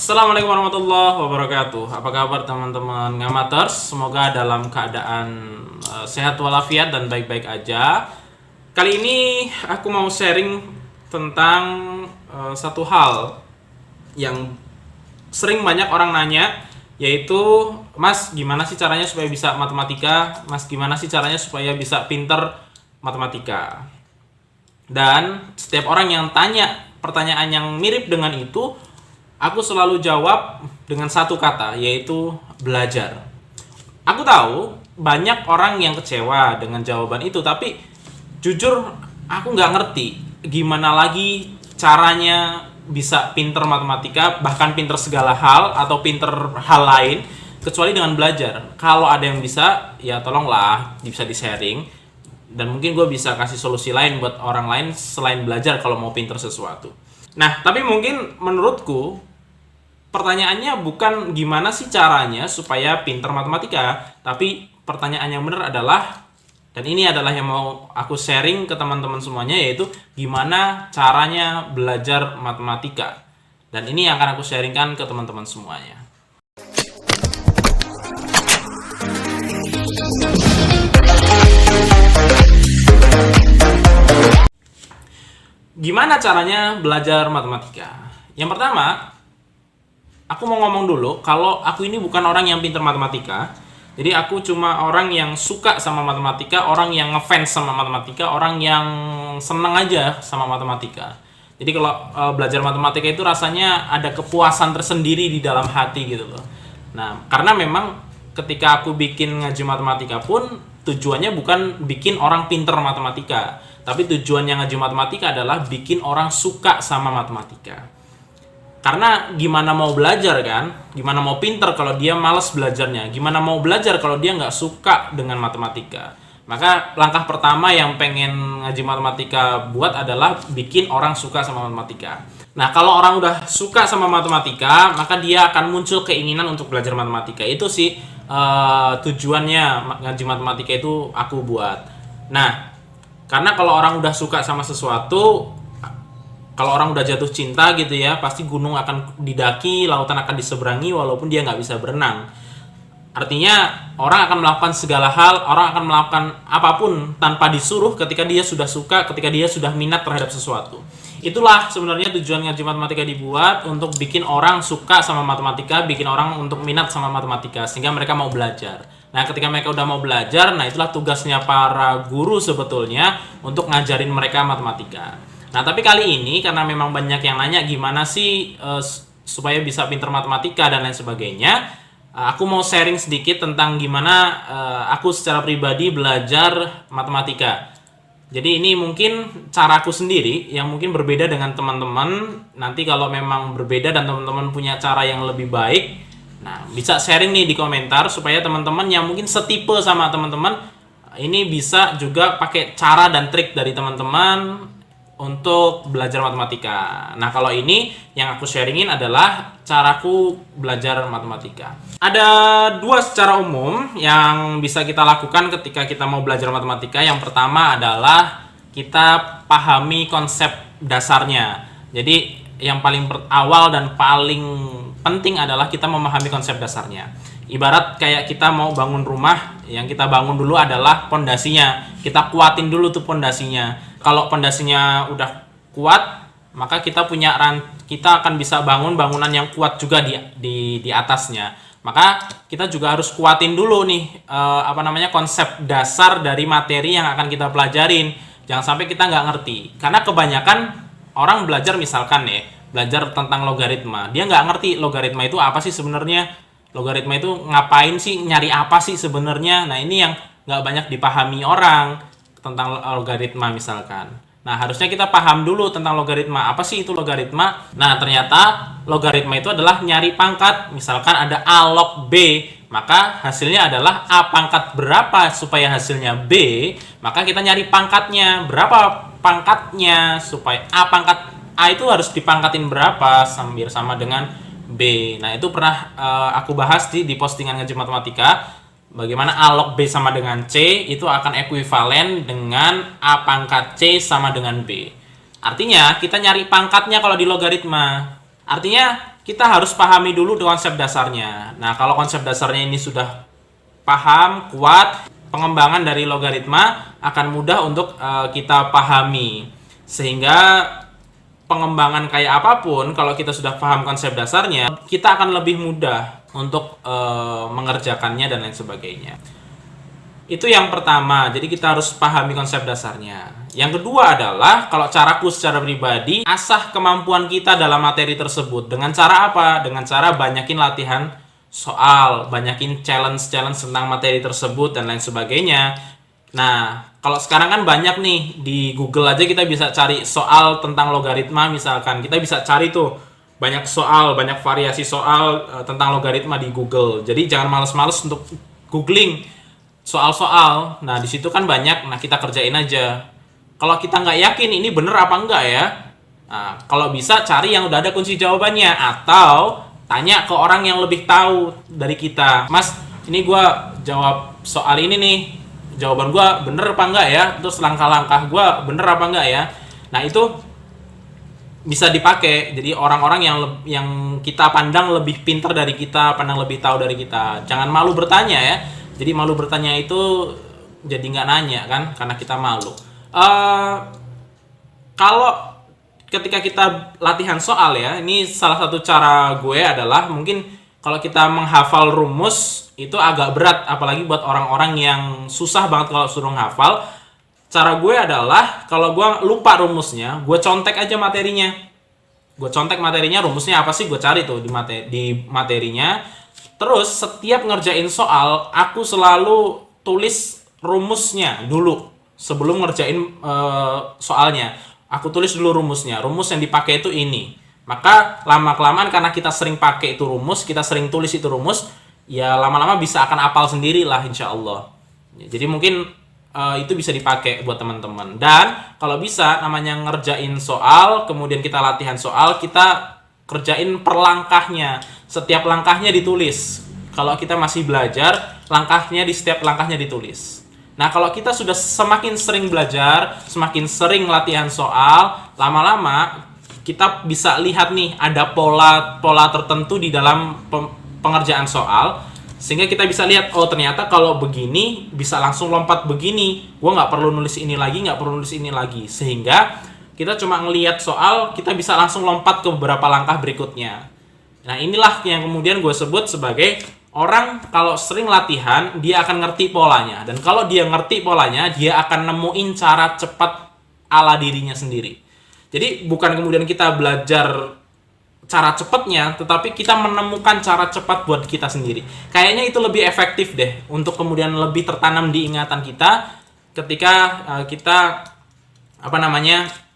Assalamualaikum warahmatullahi wabarakatuh. Apa kabar teman-teman ngamaters? Semoga dalam keadaan sehat walafiat dan baik-baik aja. Kali ini aku mau sharing tentang satu hal yang sering banyak orang nanya, yaitu Mas, gimana sih caranya supaya bisa matematika? Mas, gimana sih caranya supaya bisa pinter matematika? Dan setiap orang yang tanya pertanyaan yang mirip dengan itu, aku selalu jawab dengan satu kata, yaitu belajar. Aku tahu banyak orang yang kecewa dengan jawaban itu, tapi jujur aku nggak ngerti gimana lagi caranya bisa pinter matematika, bahkan pinter segala hal atau pinter hal lain, kecuali dengan belajar. Kalau ada yang bisa, ya tolonglah bisa di-sharing. Dan mungkin gue bisa kasih solusi lain buat orang lain selain belajar kalau mau pinter sesuatu. Nah, tapi mungkin menurutku pertanyaannya bukan gimana sih caranya supaya pinter matematika, tapi pertanyaan yang benar adalah, dan ini adalah yang mau aku sharing ke teman-teman semuanya, yaitu gimana caranya belajar matematika. Dan ini yang akan aku sharingkan ke teman-teman semuanya. Gimana caranya belajar matematika? Yang pertama, aku mau ngomong dulu kalau aku ini bukan orang yang pintar matematika. Jadi aku cuma orang yang suka sama matematika, orang yang ngefans sama matematika, orang yang seneng aja sama matematika. Jadi kalau belajar matematika itu rasanya ada kepuasan tersendiri di dalam hati gitu loh. Nah, karena memang ketika aku bikin ngaji matematika pun tujuannya bukan bikin orang pintar matematika, tapi tujuannya ngaji matematika adalah bikin orang suka sama matematika. Karena gimana mau belajar kan? Gimana mau pinter kalau dia malas belajarnya? Gimana mau belajar kalau dia nggak suka dengan matematika? Maka langkah pertama yang pengen ngaji matematika buat adalah bikin orang suka sama matematika. Nah, kalau orang udah suka sama matematika, maka dia akan muncul keinginan untuk belajar matematika. Itu sih tujuannya ngaji matematika itu aku buat. Nah, karena kalau orang udah suka sama sesuatu, kalau orang udah jatuh cinta gitu ya, pasti gunung akan didaki, lautan akan diseberangi walaupun dia nggak bisa berenang. Artinya orang akan melakukan segala hal, orang akan melakukan apapun tanpa disuruh ketika dia sudah suka, ketika dia sudah minat terhadap sesuatu. Itulah sebenarnya tujuan ngaji matematika dibuat, untuk bikin orang suka sama matematika, bikin orang untuk minat sama matematika, sehingga mereka mau belajar. Nah, ketika mereka udah mau belajar, nah itulah tugasnya para guru sebetulnya untuk ngajarin mereka matematika. Nah, tapi kali ini karena memang banyak yang nanya gimana sih supaya bisa pinter matematika dan lain sebagainya, aku mau sharing sedikit tentang gimana aku secara pribadi belajar matematika. Jadi ini mungkin caraku sendiri yang mungkin berbeda dengan teman-teman. Nanti kalau memang berbeda dan teman-teman punya cara yang lebih baik, nah bisa sharing nih di komentar supaya teman-teman yang mungkin setipe sama teman-teman ini bisa juga pakai cara dan trik dari teman-teman untuk belajar matematika. Nah, kalau ini yang aku sharingin adalah caraku belajar matematika. Ada dua secara umum yang bisa kita lakukan ketika kita mau belajar matematika. Yang pertama adalah kita pahami konsep dasarnya. Jadi yang paling awal dan paling penting adalah kita memahami konsep dasarnya. Ibarat kayak kita mau bangun rumah, yang kita bangun dulu adalah pondasinya. Kita kuatin dulu tuh pondasinya. Kalau pondasinya udah kuat, maka kita akan bisa bangun bangunan yang kuat juga di atasnya. Maka kita juga harus kuatin dulu nih konsep dasar dari materi yang akan kita pelajarin. Jangan sampai kita nggak ngerti. Karena kebanyakan orang belajar misalkan belajar tentang logaritma. Dia nggak ngerti logaritma itu apa sih sebenarnya. Logaritma itu ngapain sih, nyari apa sih sebenarnya. Nah, ini yang nggak banyak dipahami orang tentang logaritma misalkan. Nah, harusnya kita paham dulu tentang logaritma. Apa sih itu logaritma? Nah, ternyata logaritma itu adalah nyari pangkat. Misalkan ada A log B, maka hasilnya adalah A pangkat berapa supaya hasilnya B, maka kita nyari pangkatnya. Berapa pangkatnya supaya A pangkat A itu harus dipangkatin berapa sambil sama dengan B. Nah, itu pernah aku bahas di postingan ngaji matematika. Bagaimana A log B sama dengan C itu akan ekuivalen dengan A pangkat C sama dengan B. Artinya kita nyari pangkatnya kalau di logaritma. Artinya kita harus pahami dulu konsep dasarnya. Nah, kalau konsep dasarnya ini sudah paham, kuat, pengembangan dari logaritma akan mudah untuk kita pahami. Sehingga pengembangan kayak apapun, kalau kita sudah paham konsep dasarnya, kita akan lebih mudah untuk mengerjakannya dan lain sebagainya. Itu yang pertama, jadi kita harus pahami konsep dasarnya. Yang kedua adalah, kalau caraku secara pribadi, asah kemampuan kita dalam materi tersebut. Dengan cara apa? Dengan cara banyakin latihan soal, banyakin challenge-challenge tentang materi tersebut, dan lain sebagainya. Nah, kalau sekarang kan banyak nih, di Google aja kita bisa cari soal tentang logaritma misalkan. Kita bisa cari tuh, banyak soal, banyak variasi soal tentang logaritma di Google. Jadi jangan males-males untuk googling soal-soal. Nah, di situ kan banyak. Nah, kita kerjain aja. Kalau kita nggak yakin ini bener apa enggak ya, nah, kalau bisa cari yang udah ada kunci jawabannya, atau tanya ke orang yang lebih tahu dari kita. Mas, ini gua jawab soal ini nih, jawaban gua bener apa enggak ya? Terus langkah-langkah gua bener apa enggak ya? Nah, itu bisa dipakai. Jadi orang-orang yang kita pandang lebih pintar dari kita, pandang lebih tahu dari kita. Jangan malu bertanya ya. Jadi malu bertanya itu jadi nggak nanya kan, karena kita malu. Kalau ketika kita latihan soal ya, ini salah satu cara gue adalah, mungkin kalau kita menghafal rumus itu agak berat, apalagi buat orang-orang yang susah banget kalau suruh hafal. Cara gue adalah, kalau gue lupa rumusnya, gue contek aja materinya. Gue contek materinya, rumusnya apa sih, gue cari tuh di materinya. Terus setiap ngerjain soal, aku selalu tulis rumusnya dulu sebelum ngerjain soalnya. Aku tulis dulu rumusnya. Rumus yang dipakai itu ini. Maka lama-kelamaan, karena kita sering pakai itu rumus, kita sering tulis itu rumus, ya lama-lama bisa akan hafal sendiri lah, insya Allah. Jadi mungkin itu bisa dipakai buat teman-teman. Dan kalau bisa, namanya ngerjain soal, kemudian kita latihan soal, kita kerjain per langkahnya. Setiap langkahnya ditulis. Kalau kita masih belajar, langkahnya di setiap langkahnya ditulis. Nah, kalau kita sudah semakin sering belajar, semakin sering latihan soal, lama-lama kita bisa lihat nih, ada pola tertentu di dalam pengerjaan soal, sehingga kita bisa lihat, oh ternyata kalau begini bisa langsung lompat begini. Gua nggak perlu nulis ini lagi, nggak perlu nulis ini lagi. Sehingga kita cuma ngelihat soal, kita bisa langsung lompat ke beberapa langkah berikutnya. Nah, inilah yang kemudian gue sebut sebagai orang kalau sering latihan, dia akan ngerti polanya. Dan kalau dia ngerti polanya, dia akan nemuin cara cepat ala dirinya sendiri. Jadi bukan kemudian kita belajar cara cepatnya, tetapi kita menemukan cara cepat buat kita sendiri. Kayaknya itu lebih efektif deh, untuk kemudian lebih tertanam di ingatan kita ketika kita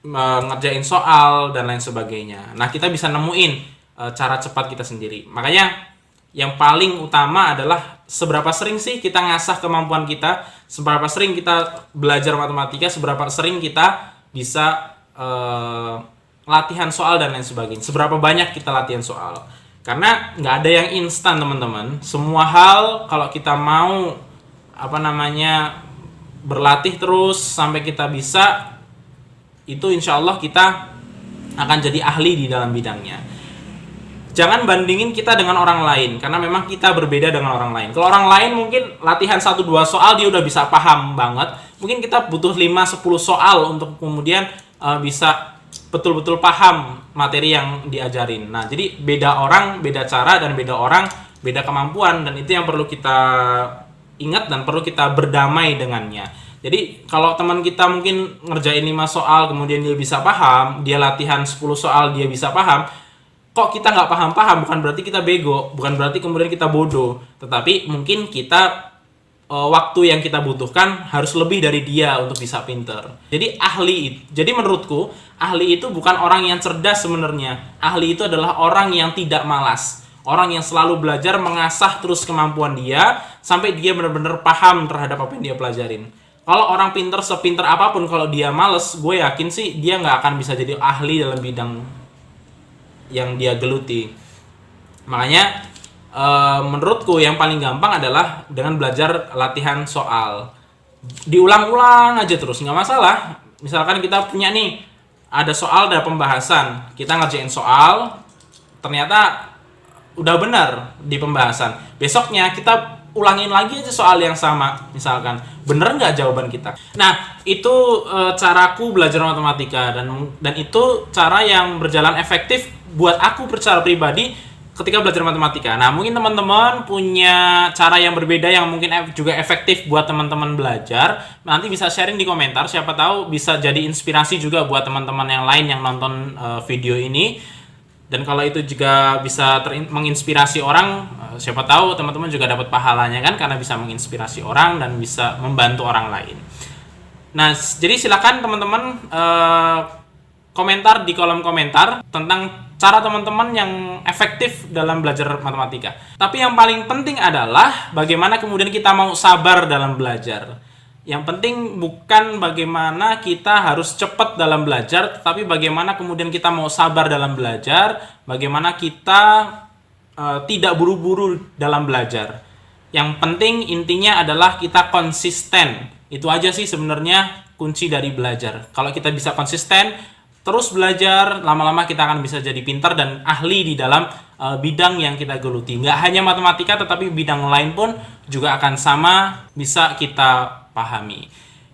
ngerjain soal dan lain sebagainya. Nah, kita bisa nemuin cara cepat kita sendiri. Makanya yang paling utama adalah seberapa sering sih kita ngasah kemampuan kita, seberapa sering kita belajar matematika, seberapa sering kita bisa latihan soal dan lain sebagainya. Seberapa banyak kita latihan soal. Karena nggak ada yang instan, teman-teman. Semua hal kalau kita mau berlatih terus sampai kita bisa, itu insya Allah kita akan jadi ahli di dalam bidangnya. Jangan bandingin kita dengan orang lain, karena memang kita berbeda dengan orang lain. Kalau orang lain mungkin latihan 1-2 soal dia udah bisa paham banget. Mungkin kita butuh 5-10 soal untuk kemudian bisa betul-betul paham materi yang diajarin. Nah, jadi beda orang, beda cara, dan beda orang, beda kemampuan. Dan itu yang perlu kita ingat dan perlu kita berdamai dengannya. Jadi kalau teman kita mungkin ngerjain 5 soal kemudian dia bisa paham, dia latihan 10 soal dia bisa paham, kok kita nggak paham-paham, bukan berarti kita bego, bukan berarti kemudian kita bodoh, tetapi mungkin kita waktu yang kita butuhkan harus lebih dari dia untuk bisa pinter. Jadi menurutku ahli itu bukan orang yang cerdas sebenarnya. Ahli itu adalah orang yang tidak malas, orang yang selalu belajar, mengasah terus kemampuan dia sampai dia benar-benar paham terhadap apa yang dia pelajarin. Kalau orang pinter sepinter apapun, kalau dia males, gue yakin sih dia nggak akan bisa jadi ahli dalam bidang yang dia geluti. Makanya menurutku yang paling gampang adalah dengan belajar latihan soal. Diulang-ulang aja terus, nggak masalah. Misalkan kita punya nih, ada soal, ada pembahasan, kita ngerjain soal, ternyata udah benar di pembahasan. Besoknya kita ulangin lagi aja soal yang sama, misalkan bener nggak jawaban kita. Nah, itu caraku belajar matematika, dan itu cara yang berjalan efektif buat aku secara pribadi ketika belajar matematika. Nah, mungkin teman-teman punya cara yang berbeda yang mungkin juga efektif buat teman-teman belajar. Nanti bisa sharing di komentar, siapa tahu bisa jadi inspirasi juga buat teman-teman yang lain yang nonton video ini. Dan kalau itu juga bisa menginspirasi orang, siapa tahu teman-teman juga dapat pahalanya kan, karena bisa menginspirasi orang dan bisa membantu orang lain. Nah, jadi silakan teman-teman komentar di kolom komentar tentang cara teman-teman yang efektif dalam belajar matematika. Tapi yang paling penting adalah bagaimana kemudian kita mau sabar dalam belajar. Yang penting bukan bagaimana kita harus cepat dalam belajar, tetapi bagaimana kemudian kita mau sabar dalam belajar, bagaimana kita tidak buru-buru dalam belajar. Yang penting intinya adalah kita konsisten. Itu aja sih sebenarnya kunci dari belajar. Kalau kita bisa konsisten, terus belajar, lama-lama kita akan bisa jadi pintar dan ahli di dalam bidang yang kita geluti. Nggak hanya matematika, tetapi bidang lain pun juga akan sama bisa kita pahami.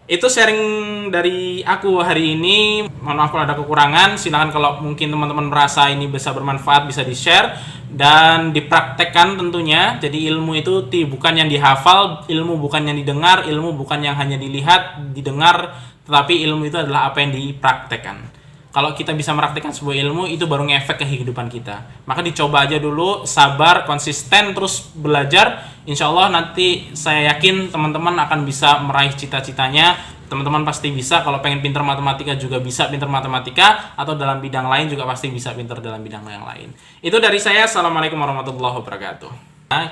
Itu sharing dari aku hari ini. Mohon maaf kalau ada kekurangan. Silahkan kalau mungkin teman-teman merasa ini bisa bermanfaat, bisa di-share dan dipraktekkan tentunya. Jadi ilmu itu bukan yang dihafal, ilmu bukan yang didengar, ilmu bukan yang hanya dilihat, didengar, tetapi ilmu itu adalah apa yang dipraktekkan. Kalau kita bisa meraktekkan sebuah ilmu, itu baru ngefek ke kehidupan kita. Maka dicoba aja dulu, sabar, konsisten, terus belajar. Insya Allah nanti saya yakin teman-teman akan bisa meraih cita-citanya. Teman-teman pasti bisa. Kalau pengen pintar matematika juga bisa pintar matematika, atau dalam bidang lain juga pasti bisa pintar dalam bidang yang lain. Itu dari saya. Assalamualaikum warahmatullahi wabarakatuh. Nah,